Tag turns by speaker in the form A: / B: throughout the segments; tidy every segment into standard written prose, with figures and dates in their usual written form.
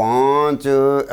A: 5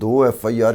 A: 2 FIR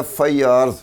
A: FIRs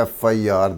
A: FIR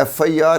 A: FIR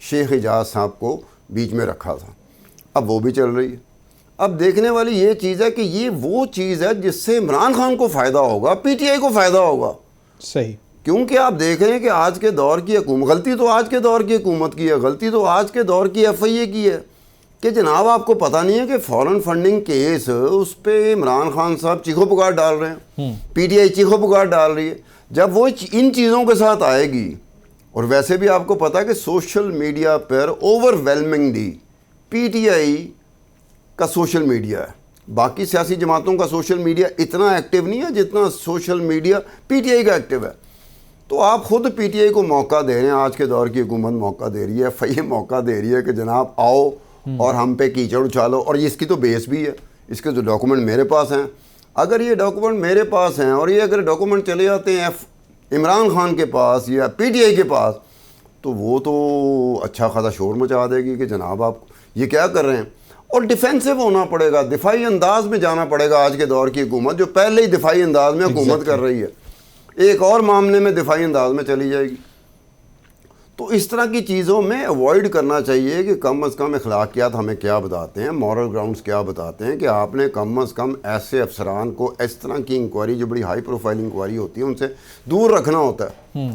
A: شیخ اعجاز صاحب کو بیچ میں رکھا تھا، اب وہ بھی چل رہی ہے۔ اب دیکھنے والی یہ چیز ہے کہ یہ وہ چیز ہے جس سے عمران خان کو فائدہ ہوگا، پی ٹی آئی کو فائدہ ہوگا۔
B: صحیح،
A: کیونکہ آپ دیکھ رہے ہیں کہ آج کے دور کی حکومت، غلطی تو آج کے دور کی حکومت کی ہے، غلطی تو آج کے دور کی ایف آئی اے کی ہے کہ جناب آپ کو پتہ نہیں ہے کہ فارن فنڈنگ کیس اس پہ عمران خان صاحب چیخو پکار ڈال رہے ہیں، پی ٹی آئی چیخو پکار ڈال رہی ہے۔ جب وہ ان چیزوں کے ساتھ آئے گی، اور ویسے بھی آپ کو پتہ ہے کہ سوشل میڈیا پر overwhelmingly P T I کا سوشل میڈیا ہے، باقی سیاسی جماعتوں کا سوشل میڈیا اتنا ایکٹیو نہیں ہے جتنا social media P T I کا ایکٹیو ہے۔ تو آپ خود پی ٹی آئی کو موقع دے رہے ہیں، آج کے دور کی حکومت موقع دے رہی ہے، ایف آئی اے موقع دے رہی ہے کہ جناب آؤ اور ہم پہ کیچڑ اچھالو، اور اس کی تو بیس بھی ہے، اس کے جو ڈاکومنٹ میرے پاس ہیں، اگر یہ ڈاکومنٹ میرے پاس ہیں اور یہ اگر ڈاکومنٹ چلے جاتے ہیں عمران خان کے پاس یا پی ٹی آئی کے پاس، تو وہ تو اچھا خاصا شور مچا دے گی کہ جناب آپ یہ کیا کر رہے ہیں، اور ڈیفینسو ہونا پڑے گا، دفاعی انداز میں جانا پڑے گا آج کے دور کی حکومت جو پہلے ہی دفاعی انداز میں حکومت کر رہی ہے، ایک اور معاملے میں دفاعی انداز میں چلی جائے گی۔ تو اس طرح کی چیزوں میں اوائڈ کرنا چاہیے کہ کم از کم اخلاقیات ہمیں کیا بتاتے ہیں، مورل گراؤنڈز کیا بتاتے ہیں کہ آپ نے کم از کم ایسے افسران کو اس طرح کی انکوائری جو بڑی ہائی پروفائل انکوائری ہوتی ہے ان سے دور رکھنا ہوتا ہے،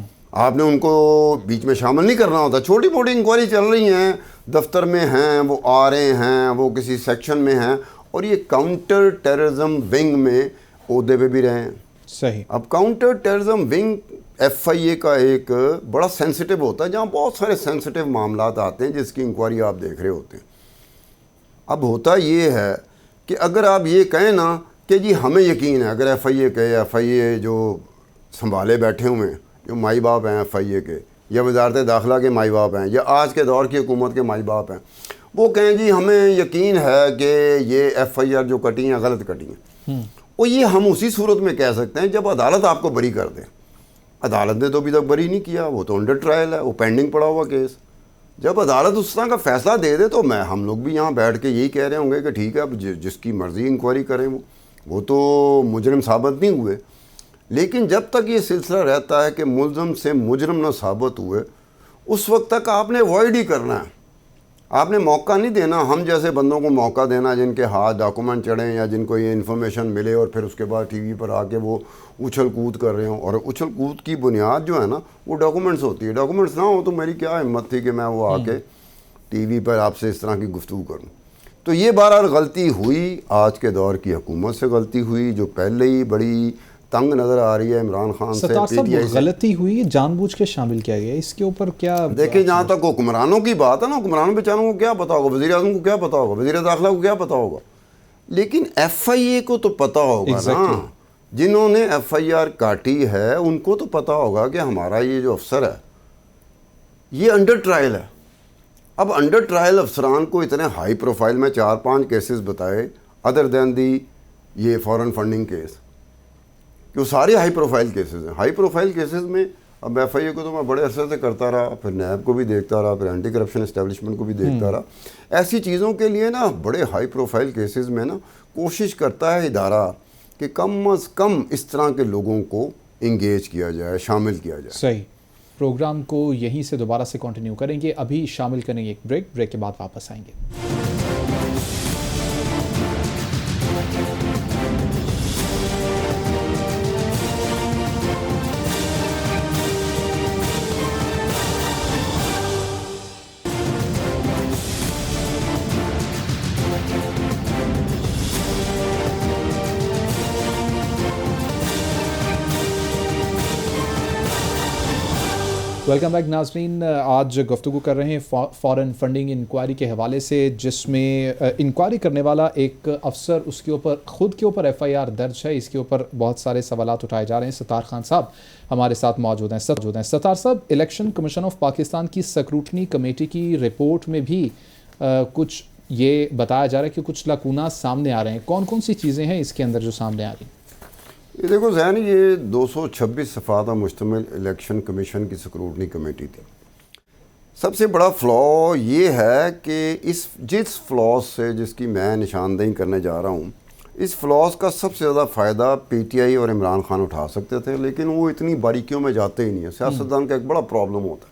A: آپ نے ان کو بیچ میں شامل نہیں کرنا ہوتا۔ چھوٹی موٹی انکوائری چل رہی ہیں، دفتر میں ہیں، وہ آ رہے ہیں، وہ کسی سیکشن میں ہیں، اور یہ کاؤنٹر ٹیررزم ونگ میں عہدے پہ بھی رہے ہیں۔
B: صحیح۔
A: اب کاؤنٹر ٹیررزم ونگ ایف آئی اے کا ایک بڑا سینسٹیو ہوتا ہے جہاں بہت سارے سینسٹیو معاملات آتے ہیں جس کی انکوائری آپ دیکھ رہے ہوتے ہیں۔ اب ہوتا یہ ہے کہ اگر آپ یہ کہیں نا کہ جی ہمیں یقین ہے، اگر ایف آئی اے کہے، ایف آئی اے جو سنبھالے بیٹھے ہوئے ہیں، جو مائی باپ ہیں ایف آئی اے کے، یا وزارت داخلہ کے مائی باپ ہیں، یا آج کے دور کی حکومت کے مائی باپ ہیں، وہ کہیں جی ہمیں یقین ہے کہ یہ ایف آئی آر جو کٹی ہیں غلط کٹی ہیں، وہ یہ ہم اسی صورت میں کہہ سکتے ہیں جب عدالت آپ کو بری کر دے۔ عدالت نے تو ابھی تک بری نہیں کیا، وہ تو انڈر ٹرائل ہے، وہ پینڈنگ پڑا ہوا کیس۔ جب عدالت اس طرح کا فیصلہ دے دے تو ہم لوگ بھی یہاں بیٹھ کے یہی کہہ رہے ہوں گے کہ ٹھیک ہے، اب جس کی مرضی انکوائری کریں، وہ تو مجرم ثابت نہیں ہوئے۔ لیکن جب تک یہ سلسلہ رہتا ہے کہ ملزم سے مجرم نہ ثابت ہوئے، اس وقت تک آپ نے اوائڈ ہی کرنا ہے، آپ نے موقع نہیں دینا ہم جیسے بندوں کو موقع دینا جن کے ہاتھ ڈاکومنٹ چڑھیں یا جن کو یہ انفارمیشن ملے اور پھر اس کے بعد ٹی وی پر آ کے وہ اچھل کود کر رہے ہوں، اور اچھل کود کی بنیاد جو ہے نا وہ ڈاکومنٹس ہوتی ہے۔ ڈاکومنٹس نہ ہو تو میری کیا ہمت تھی کہ میں وہ آ کے ٹی وی پر آپ سے اس طرح کی گفتگو کروں۔ تو یہ بہرحال غلطی ہوئی، آج کے دور کی حکومت سے غلطی ہوئی جو پہلے ہی بڑی تنگ نظر آ رہی ہے عمران خان سے،
B: ستار
A: پی
B: صاحب
A: ٹی آئی سے۔
B: غلطی ہوئی، جان بوجھ کے شامل کیا گیا، اس کے اوپر کیا
A: دیکھیں جہاں تک حکمرانوں کی بات ہے نا، حکمرانوں بیچاروں کو کیا پتا ہوگا، وزیر اعظم کو کیا پتا ہوگا، وزیر داخلہ کو کیا پتا ہوگا، لیکن ایف آئی اے کو تو پتا ہوگا نا، جنہوں نے ایف آئی آر کاٹی ہے ان کو تو پتا ہوگا کہ ہمارا یہ جو افسر ہے یہ انڈر ٹرائل ہے۔ اب انڈر ٹرائل افسران کو اتنے ہائی پروفائل میں 4-5 کیسز بتائے ادر دین دی یہ فارن فنڈنگ کیس، کہ وہ سارے ہائی پروفائل کیسز ہیں۔ ہائی پروفائل کیسز میں اب ایف آئی اے کو تو میں بڑے عرصے سے کرتا رہا، پھر نیب کو بھی دیکھتا رہا، پھر اینٹی کرپشن اسٹیبلشمنٹ کو بھی دیکھتا رہا۔ ایسی چیزوں کے لیے نا بڑے ہائی پروفائل کیسز میں نا کوشش کرتا ہے ادارہ کہ کم از کم اس طرح کے لوگوں کو انگیج کیا جائے، شامل کیا جائے۔
B: صحیح۔ پروگرام کو یہیں سے دوبارہ سے کنٹینیو کریں گے، ابھی شامل کریں گے ایک بریک کے بعد واپس آئیں گے۔ ویلکم بیک ناظرین، آج گفتگو کر رہے ہیں فارن فنڈنگ انکوائری کے حوالے سے، جس میں انکوائری کرنے والا ایک افسر، اس کے اوپر خود کے اوپر ایف آئی آر درج ہے، اس کے اوپر بہت سارے سوالات اٹھائے جا رہے ہیں۔ ستار خان صاحب ہمارے ساتھ موجود ہیں۔ ستار صاحب، الیکشن کمیشن آف پاکستان کی سکروٹنی کمیٹی کی رپورٹ میں بھی کچھ یہ بتایا جا رہا ہے کہ کچھ لاکونات سامنے آ رہے ہیں، کون کون سی چیزیں ہیں اس کے اندر جو سامنے آ رہی ہیں؟
A: یہ دیکھو ذہن، یہ 226 صفحات مشتمل الیکشن کمیشن کی سکروٹنی کمیٹی تھی۔ سب سے بڑا فلا یہ ہے کہ جس فلاز سے جس کی میں نشاندہی کرنے جا رہا ہوں، اس فلاز کا سب سے زیادہ فائدہ پی ٹی آئی اور عمران خان اٹھا سکتے تھے، لیکن وہ اتنی باریکیوں میں جاتے ہی نہیں ہیں۔ سیاستدان کا ایک بڑا پرابلم ہوتا ہے،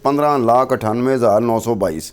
A: 15,98,922,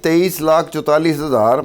A: 23,44,000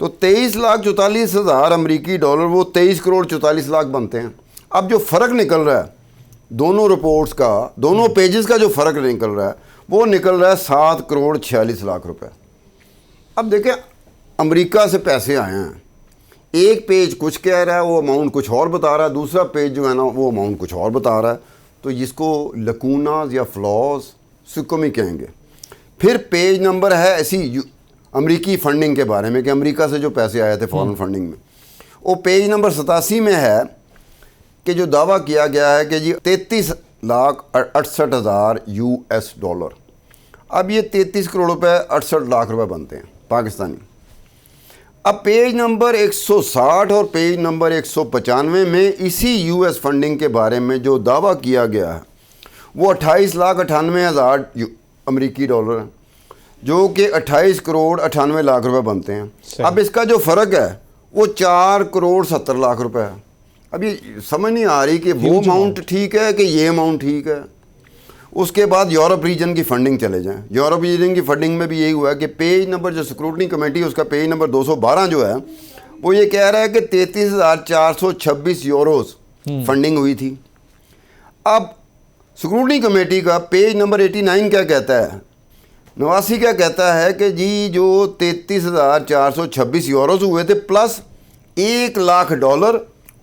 A: تو 23,44,000 امریکی ڈالر وہ 23 کروڑ 44 لاکھ بنتے ہیں. اب جو فرق نکل رہا ہے دونوں رپورٹس کا، دونوں پیجز کا جو فرق نکل رہا ہے وہ نکل رہا ہے 7 کروڑ 46 لاکھ روپے. اب دیکھیں امریکہ سے پیسے آئے ہیں، ایک پیج کچھ کہہ رہا ہے وہ اماؤنٹ کچھ اور بتا رہا ہے، دوسرا پیج جو ہے نا وہ اماؤنٹ کچھ اور بتا رہا ہے. تو جس کو لکوناز یا فلاز سکمی کہیں گے. پھر پیج نمبر ہے ایسی امریکی فنڈنگ کے بارے میں کہ امریکہ سے جو پیسے آئے تھے فارن فنڈنگ میں، وہ پیج نمبر 87 میں ہے کہ جو دعویٰ کیا گیا ہے کہ جی 33,68,000 US ڈالر. اب یہ 33 کروڑ روپے 68 لاکھ روپے بنتے ہیں پاکستانی. اب پیج نمبر 160 اور پیج نمبر 195 میں اسی US فنڈنگ کے بارے میں جو دعویٰ کیا گیا ہے وہ 28,98,000 امریکی ڈالر ہیں، جو کہ 28 کروڑ 98 لاکھ روپے بنتے ہیں. اب اس کا جو فرق ہے وہ 4 کروڑ 70 لاکھ روپے ہے. اب یہ سمجھ نہیں آ رہی کہ وہ اماؤنٹ ٹھیک ہے کہ یہ اماؤنٹ ٹھیک ہے. اس کے بعد یورپ ریجن کی فنڈنگ چلے جائیں. یورپ ریجن کی فنڈنگ میں بھی یہی ہوا ہے کہ پیج نمبر جو سکروٹنی کمیٹی اس کا پیج نمبر 212 جو ہے وہ یہ کہہ رہا ہے کہ 33,426 یوروز فنڈنگ ہوئی تھی. اب سکروٹنی کمیٹی کا پیج نمبر 89 کیا کہتا ہے، 89 کیا کہتا ہے کہ جی جو 33,426 یوروز ہوئے تھے پلس 1 لاکھ ڈالر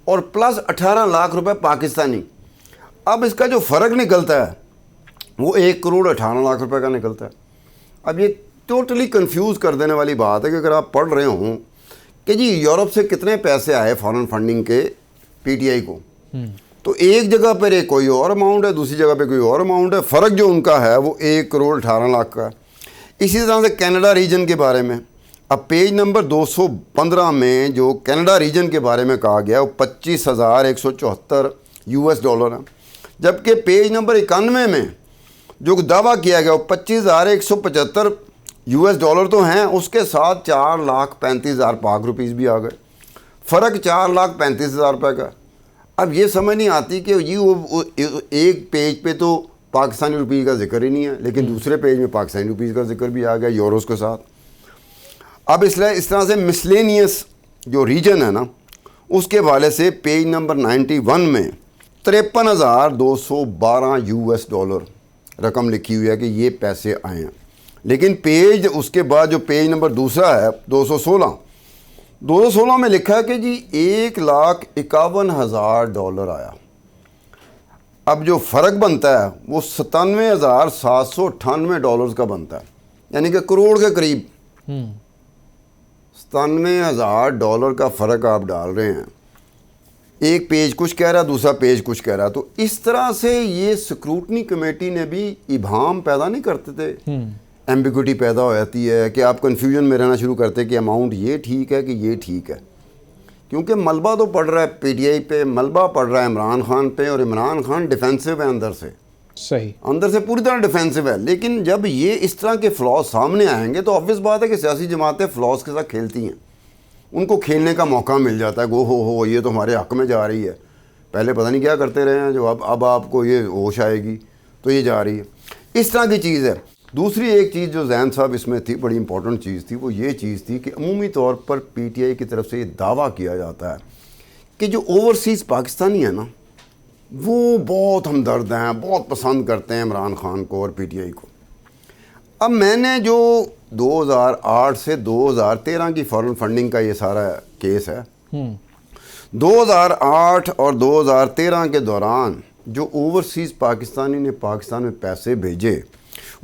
A: اور پلس 18 لاکھ روپے پاکستانی. اب اس کا جو فرق نکلتا ہے وہ 1 کروڑ 18 لاکھ روپے کا نکلتا ہے. اب یہ ٹوٹلی کنفیوز کر دینے والی بات ہے کہ اگر آپ پڑھ رہے ہوں کہ جی یورپ سے کتنے پیسے آئے فارن فنڈنگ کے پی ٹی آئی کو، تو ایک جگہ پر ایک کوئی اور اماؤنٹ ہے، دوسری جگہ پہ کوئی اور اماؤنٹ ہے. فرق جو ان کا ہے وہ 1 کروڑ 18 لاکھ کا ہے. اسی طرح سے کینیڈا ریجن کے بارے میں اب پیج نمبر 215 میں جو کینیڈا ریجن کے بارے میں کہا گیا وہ 25,174 US ڈالر ہیں، جبکہ پیج نمبر 91 میں جو دعویٰ کیا گیا وہ 25,175 US ڈالر تو ہیں، اس کے ساتھ 4,35,000 پاک روپیز بھی آ گئے. فرق 4,35,000 روپے کا. اب یہ سمجھ نہیں آتی کہ یہ ایک پیج پہ تو پاکستانی روپیز کا ذکر ہی نہیں ہے لیکن دوسرے پیج میں پاکستانی روپیز کا ذکر بھی آ گیا یوروز کے ساتھ. اب اس طرح سے مسلینیس جو ریجن ہے نا اس کے حوالے سے پیج نمبر 91 میں 53,212 US ڈالر رقم لکھی ہوئی ہے کہ یہ پیسے آئے ہیں. لیکن پیج اس کے بعد جو پیج نمبر دوسرا ہے 216 میں لکھا ہے کہ جی 1,51,000 ڈالر آیا. اب جو فرق بنتا ہے وہ 97,798 ڈالرز کا بنتا ہے، یعنی کہ کروڑ کے قریب 97,000 ڈالر کا فرق آپ ڈال رہے ہیں. ایک پیج کچھ کہہ رہا ہے، دوسرا پیج کچھ کہہ رہا ہے. تو اس طرح سے یہ سکروٹنی کمیٹی نے بھی ابہام پیدا نہیں کرتے تھے، ایمبیگوٹی پیدا ہو جاتی ہے کہ آپ کنفیوژن میں رہنا شروع کرتے کہ اماؤنٹ یہ ٹھیک ہے کہ یہ ٹھیک ہے. کیونکہ ملبہ تو پڑ رہا ہے پی ٹی آئی پہ، ملبہ پڑ رہا ہے عمران خان پہ، اور عمران خان ڈیفینسو ہے اندر سے،
B: صحیح
A: اندر سے پوری طرح ڈیفینسو ہے. لیکن جب یہ اس طرح کے فلاز سامنے آئیں گے تو obvious بات ہے کہ سیاسی جماعتیں فلاز کے ساتھ کھیلتی ہیں، ان کو کھیلنے کا موقع مل جاتا ہے. گو ہو یہ تو ہمارے حق میں جا رہی ہے، پہلے پتہ نہیں کیا کرتے رہے ہیں، جو اب آپ کو یہ ہوش آئے گی تو یہ جا رہی ہے. اس طرح کی چیز ہے. دوسری ایک چیز جو زین صاحب اس میں تھی، بڑی امپورٹنٹ چیز تھی، وہ یہ چیز تھی کہ عمومی طور پر پی ٹی آئی کی طرف سے یہ دعویٰ کیا جاتا ہے کہ جو اوورسیز پاکستانی ہیں نا وہ بہت ہمدرد ہیں، بہت پسند کرتے ہیں عمران خان کو اور پی ٹی آئی کو. اب میں نے جو 2008 سے 2013 کی فارن فنڈنگ کا یہ سارا کیس ہے، 2008 اور 2013 کے دوران جو اوورسیز پاکستانی نے پاکستان میں پیسے بھیجے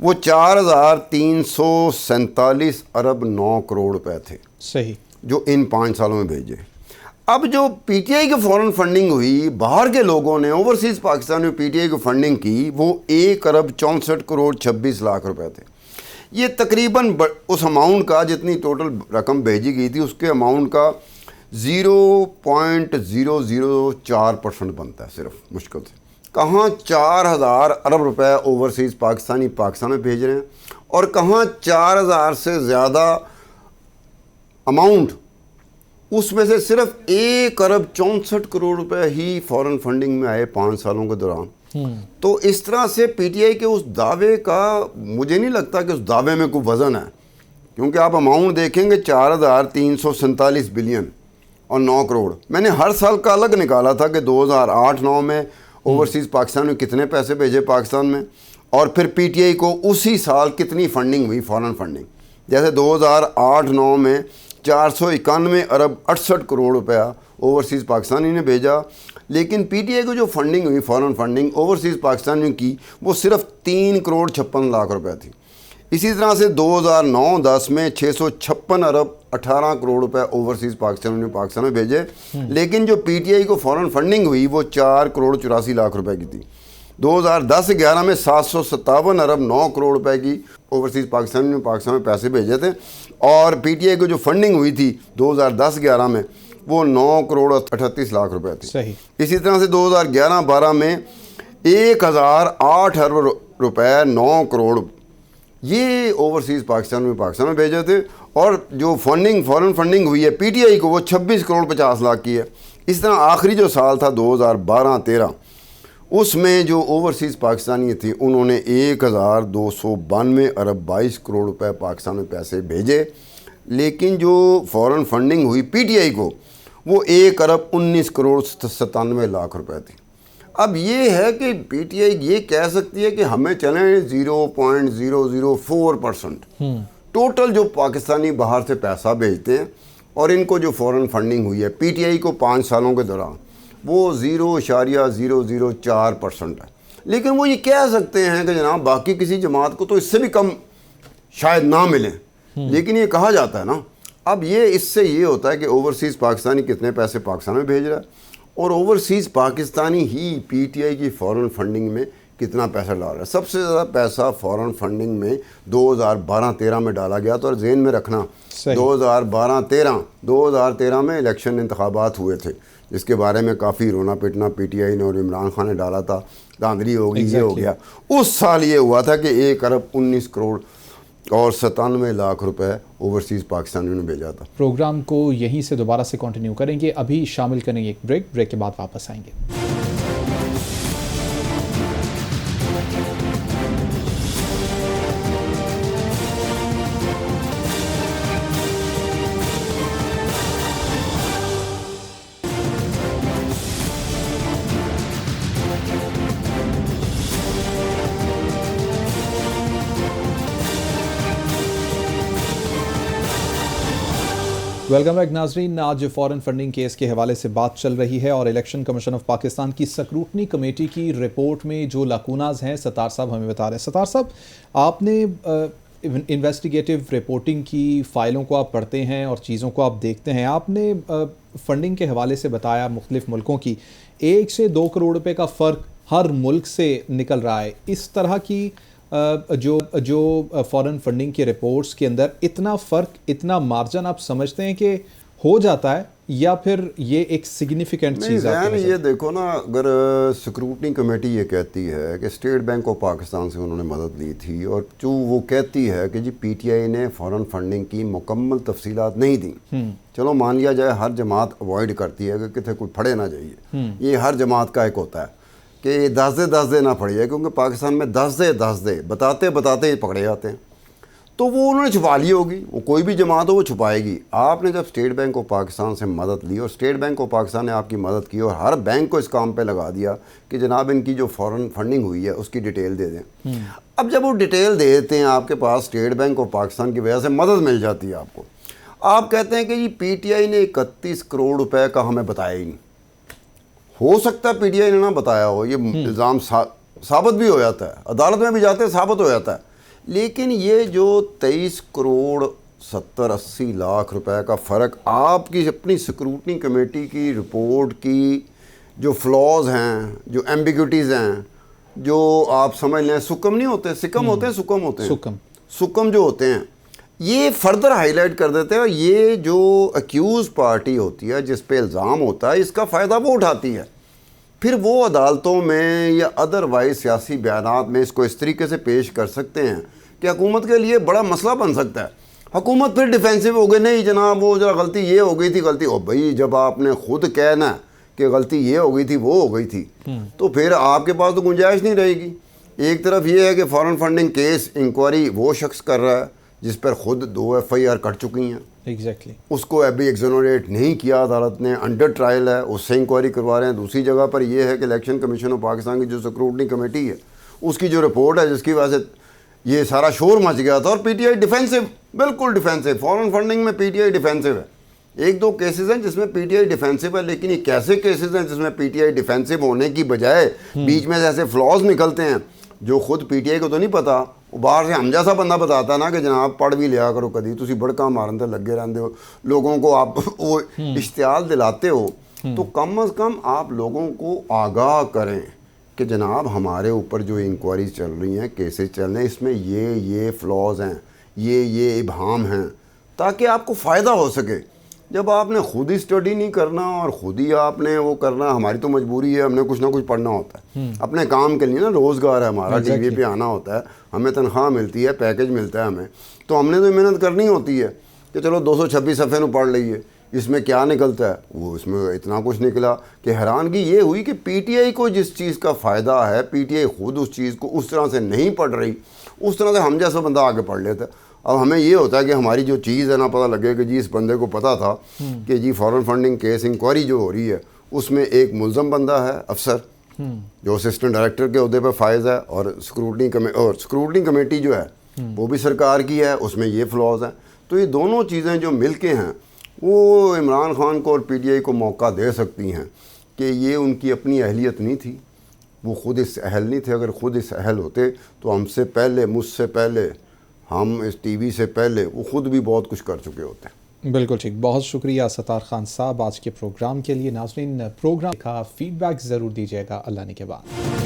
A: وہ 4,347 ارب 9 کروڑ روپے تھے،
B: صحیح، جو
A: ان 5 سالوں میں بھیجے. اب جو پی ٹی آئی کی فارن فنڈنگ ہوئی، باہر کے لوگوں نے اوورسیز پاکستان میں پی ٹی آئی کو فنڈنگ کی، وہ 1 ارب 64 کروڑ 26 لاکھ روپے تھے. یہ تقریباً اس اماؤنٹ کا جتنی ٹوٹل رقم بھیجی گئی تھی اس کے اماؤنٹ کا 0.004% بنتا ہے صرف مشکل سے. کہاں 4,000 ارب روپے اوورسیز پاکستان میں بھیج رہے ہیں، اور کہاں 4,000 سے زیادہ اماؤنٹ، اس میں سے صرف 1 ارب 64 کروڑ روپے ہی فارن فنڈنگ میں آئے 5 سالوں کے دوران. تو اس طرح سے پی ٹی آئی کے اس دعوے کا مجھے نہیں لگتا کہ اس دعوے میں کوئی وزن ہے کیونکہ آپ اماؤنٹ دیکھیں گے 4347 بلین اور 9 کروڑ. میں نے ہر سال کا الگ نکالا تھا کہ 2008-9 میں اوورسیز پاکستان میں کتنے پیسے بھیجے پاکستان میں, اور پھر پی ٹی آئی کو اسی سال کتنی فنڈنگ ہوئی, فارن فنڈنگ. جیسے 2008-9 میں 491 ارب 68 کروڑ روپیہ اوورسیز پاکستانی نے بھیجا, لیکن پی ٹی آئی کو جو فنڈنگ ہوئی فارن فنڈنگ اوورسیز پاکستانیوں کی وہ صرف 3 کروڑ 56 لاکھ روپے تھی. اسی طرح سے 2009-10 میں 656 ارب 18 کروڑ روپے اوورسیز پاکستانیوں نے پاکستان میں بھیجے, لیکن جو پی ٹی آئی کو فارن فنڈنگ ہوئی وہ 4 کروڑ 84 لاکھ روپے کی تھی. 2010-11 میں 757 ارب 9 کروڑ روپے کی اوورسیز پاکستانیوں نے پاکستان میں پیسے بھیجے تھے, اور پی ٹی آئی کو جو فنڈنگ ہوئی تھی 2010-11 میں وہ 9 کروڑ 38 لاکھ روپے تھی.
B: صحیح.
A: اسی طرح سے 2011-12 میں 1008 ارب روپے 9 کروڑ یہ اوورسیز پاکستان میں بھیجے تھے, اور جو فارن فنڈنگ ہوئی ہے پی ٹی آئی کو وہ 26 کروڑ 50 لاکھ کی ہے. اس طرح آخری جو سال تھا 2012-13 اس میں جو اوورسیز پاکستانی تھی انہوں نے 1292 ارب 22 کروڑ روپے پاکستان میں پیسے بھیجے, لیکن جو فارن فنڈنگ ہوئی پی ٹی آئی کو وہ 1 ارب 19 کروڑ 97 لاکھ روپے تھی. اب یہ ہے کہ پی ٹی آئی یہ کہہ سکتی ہے کہ ہمیں چلیں 0.004% ٹوٹل جو پاکستانی باہر سے پیسہ بھیجتے ہیں, اور ان کو جو فارن فنڈنگ ہوئی ہے پی ٹی آئی کو 5 سالوں کے دوران وہ 0.004% ہے. لیکن وہ یہ کہہ سکتے ہیں کہ جناب باقی کسی جماعت کو تو اس سے بھی کم شاید نہ ملیں, لیکن یہ کہا جاتا ہے نا. اب یہ اس سے یہ ہوتا ہے کہ اوورسیز پاکستانی کتنے پیسے پاکستان میں بھیج رہا ہے, اور اوورسیز پاکستانی ہی پی ٹی آئی کی فارن فنڈنگ میں کتنا پیسہ ڈال رہا ہے. سب سے زیادہ پیسہ فارن فنڈنگ میں 2012-13 میں ڈالا گیا تھا, اور ذہن میں رکھنا 2012-13 میں الیکشن انتخابات ہوئے تھے جس کے بارے میں کافی رونا پیٹنا پی ٹی آئی نے اور عمران خان نے ڈالا تھا, دھاندلی ہوگی یہ ہو گیا. اس سال یہ ہوا تھا کہ 1 ارب 19 کروڑ اور 97 لاکھ روپے اوورسیز پاکستانیوں نے بھیجا تھا.
B: پروگرام کو یہیں سے دوبارہ سے کنٹینیو کریں گے, ابھی شامل کریں گے ایک بریک کے بعد واپس آئیں گے. ویلکم بیک ناظرین. آج فارن فنڈنگ کیس کے حوالے سے بات چل رہی ہے, اور الیکشن کمیشن آف پاکستان کی سکروٹنی کمیٹی کی رپورٹ میں جو لاکوناز ہیں ستار صاحب ہمیں بتا رہے ہیں. ستار صاحب, آپ نے انویسٹیگیٹو رپورٹنگ کی فائلوں کو آپ پڑھتے ہیں اور چیزوں کو آپ دیکھتے ہیں. آپ نے فنڈنگ کے حوالے سے بتایا مختلف ملکوں کی 1 سے 2 کروڑ روپے کا فرق ہر ملک سے نکل رہا ہے. اس طرح کی جو فارن فنڈنگ کے رپورٹس کے اندر اتنا فرق, اتنا مارجن آپ سمجھتے ہیں کہ ہو جاتا ہے, یا پھر یہ ایک سگنیفیکنٹ چیز ہے؟
A: یہ دیکھو نا, اگر سکروٹنی کمیٹی یہ کہتی ہے کہ اسٹیٹ بینک آف پاکستان سے انہوں نے مدد لی تھی, اور جو وہ کہتی ہے کہ جی پی ٹی آئی نے فارن فنڈنگ کی مکمل تفصیلات نہیں دیں, چلو مان لیا جائے ہر جماعت اوائڈ کرتی ہے کہ کتنے کوئی پھڑے نہ جائیے, یہ ہر جماعت کا ایک ہوتا ہے کہ 10 دے نہ پڑ جائے, کیونکہ پاکستان میں 10 دے بتاتے ہی پکڑے جاتے ہیں. تو وہ انہوں نے چھپا لی ہوگی, وہ کوئی بھی جماعت ہو وہ چھپائے گی. آپ نے جب اسٹیٹ بینک آف پاکستان سے مدد لی, اور اسٹیٹ بینک آف پاکستان نے آپ کی مدد کی, اور ہر بینک کو اس کام پہ لگا دیا کہ جناب ان کی جو فارن فنڈنگ ہوئی ہے اس کی ڈیٹیل دے دیں. اب جب وہ ڈیٹیل دے دیتے ہیں آپ کے پاس, اسٹیٹ بینک آف پاکستان کی وجہ سے مدد مل جاتی ہے آپ کو. آپ کہتے ہیں کہ جی پی ٹی آئی نے 31 کروڑ روپے کا ہمیں بتایا ہی نہیں. ہو سکتا ہے پی ٹی آئی نے نہ بتایا ہو, یہ الزام ثابت بھی ہو جاتا ہے, عدالت میں بھی جاتے ہیں ثابت ہو جاتا ہے. لیکن یہ جو 23 کروڑ 70-80 لاکھ روپے کا فرق آپ کی اپنی سکروٹنی کمیٹی کی رپورٹ کی جو فلاز ہیں, جو ایمبیگوٹیز ہیں, جو آپ سمجھ لیں سکم نہیں ہوتے, سکم ہوتے ہیں, سکم جو ہوتے ہیں, یہ فردر ہائی لائٹ کر دیتے ہیں. اور یہ جو ایکیوز پارٹی ہوتی ہے جس پہ الزام ہوتا ہے, اس کا فائدہ وہ اٹھاتی ہے. پھر وہ عدالتوں میں یا ادروائز سیاسی بیانات میں اس کو اس طریقے سے پیش کر سکتے ہیں کہ حکومت کے لیے بڑا مسئلہ بن سکتا ہے. حکومت پھر ڈیفینسو ہو گئی, نہیں جناب وہ ذرا غلطی یہ ہو گئی تھی, غلطی او بھائی جب آپ نے خود کہنا کہ غلطی یہ ہو گئی تھی وہ ہو گئی تھی, تو پھر آپ کے پاس تو گنجائش نہیں رہے گی. ایک طرف یہ ہے کہ فارن فنڈنگ کیس انکوائری وہ شخص کر رہا ہے جس پر خود 2 FIR کٹ چکی ہیں.
B: ایگزیکٹلی.
A: اس کو ابھی ایگزونریٹ نہیں کیا عدالت نے, انڈر ٹرائل ہے, اس سے انکوائری کروا رہے ہیں. دوسری جگہ پر یہ ہے کہ الیکشن کمیشن آف پاکستان کی جو سکروٹنی کمیٹی ہے اس کی جو رپورٹ ہے جس کی وجہ سے یہ سارا شور مچ گیا تھا, اور پی ٹی آئی ڈیفینسو, بالکل ڈیفینسو. فارن فنڈنگ میں پی ٹی آئی ڈیفینسو ہے. 1-2 کیسز ہیں جس میں پی ٹی آئی ڈیفینسو ہے, لیکن یہ کیسے کیسز ہیں جس میں پی ٹی آئی ڈیفینسو ہونے کی بجائے بیچ میں ایسے فلاز نکلتے ہیں جو خود پی ٹی آئی کو تو نہیں پتا, وہ باہر سے ہم جیسا بندہ بتاتا ہے نا کہ جناب پڑھ بھی لیا کرو کدی, تسی بڑکا مارن تے لگے رہندے ہو, لوگوں کو آپ وہ اشتعال دلاتے ہو. تو کم از کم آپ لوگوں کو آگاہ کریں کہ جناب ہمارے اوپر جو انکوائریز چل رہی ہیں, کیسز چل رہے ہیں, اس میں یہ فلاز ہیں, یہ ابہام ہیں, تاکہ آپ کو فائدہ ہو سکے. جب آپ نے خود ہی اسٹڈی نہیں کرنا اور خود ہی آپ نے وہ کرنا, ہماری تو مجبوری ہے, ہم نے کچھ نہ کچھ پڑھنا ہوتا ہے اپنے کام کے لیے نا, روزگار ہے ہمارا, ٹی وی پہ آنا ہوتا ہے, ہمیں تنخواہ ملتی ہے, پیکج ملتا ہے ہمیں, تو ہم نے تو محنت کرنی ہوتی ہے کہ چلو 226 صفحے میں پڑھ لئیے, اس میں کیا نکلتا ہے. وہ اس میں اتنا کچھ نکلا کہ حیرانگی یہ ہوئی کہ پی ٹی آئی کو جس چیز کا فائدہ ہے, پی ٹی آئی خود اس چیز کو اس طرح سے نہیں پڑھ رہی, اس طرح سے ہم جیسا بندہ آگے پڑھ لیتا. اب ہمیں یہ ہوتا ہے کہ ہماری جو چیز ہے نا پتہ لگے کہ جی اس بندے کو پتہ تھا کہ جی فارن فنڈنگ کیس انکوائری جو ہو رہی ہے اس میں ایک ملزم بندہ ہے, افسر جو اسسٹنٹ ڈائریکٹر کے عہدے پہ فائز ہے, اور سکروٹنی کمیٹی جو ہے وہ بھی سرکار کی ہے, اس میں یہ فلاز ہیں. تو یہ دونوں چیزیں جو مل کے ہیں وہ عمران خان کو اور پی ٹی آئی کو موقع دے سکتی ہیں کہ یہ ان کی اپنی اہلیت نہیں تھی, وہ خود اس اہل نہیں تھے. اگر خود اس اہل ہوتے تو ہم سے پہلے, مجھ سے پہلے, ہم اس ٹی وی سے پہلے وہ خود بھی بہت کچھ کر چکے ہوتے ہیں.
B: بالکل ٹھیک. بہت شکریہ ستار خان صاحب آج کے پروگرام کے لیے. ناظرین پروگرام کا فیڈ بیک ضرور دیجیے گا اللہ نے کے بعد.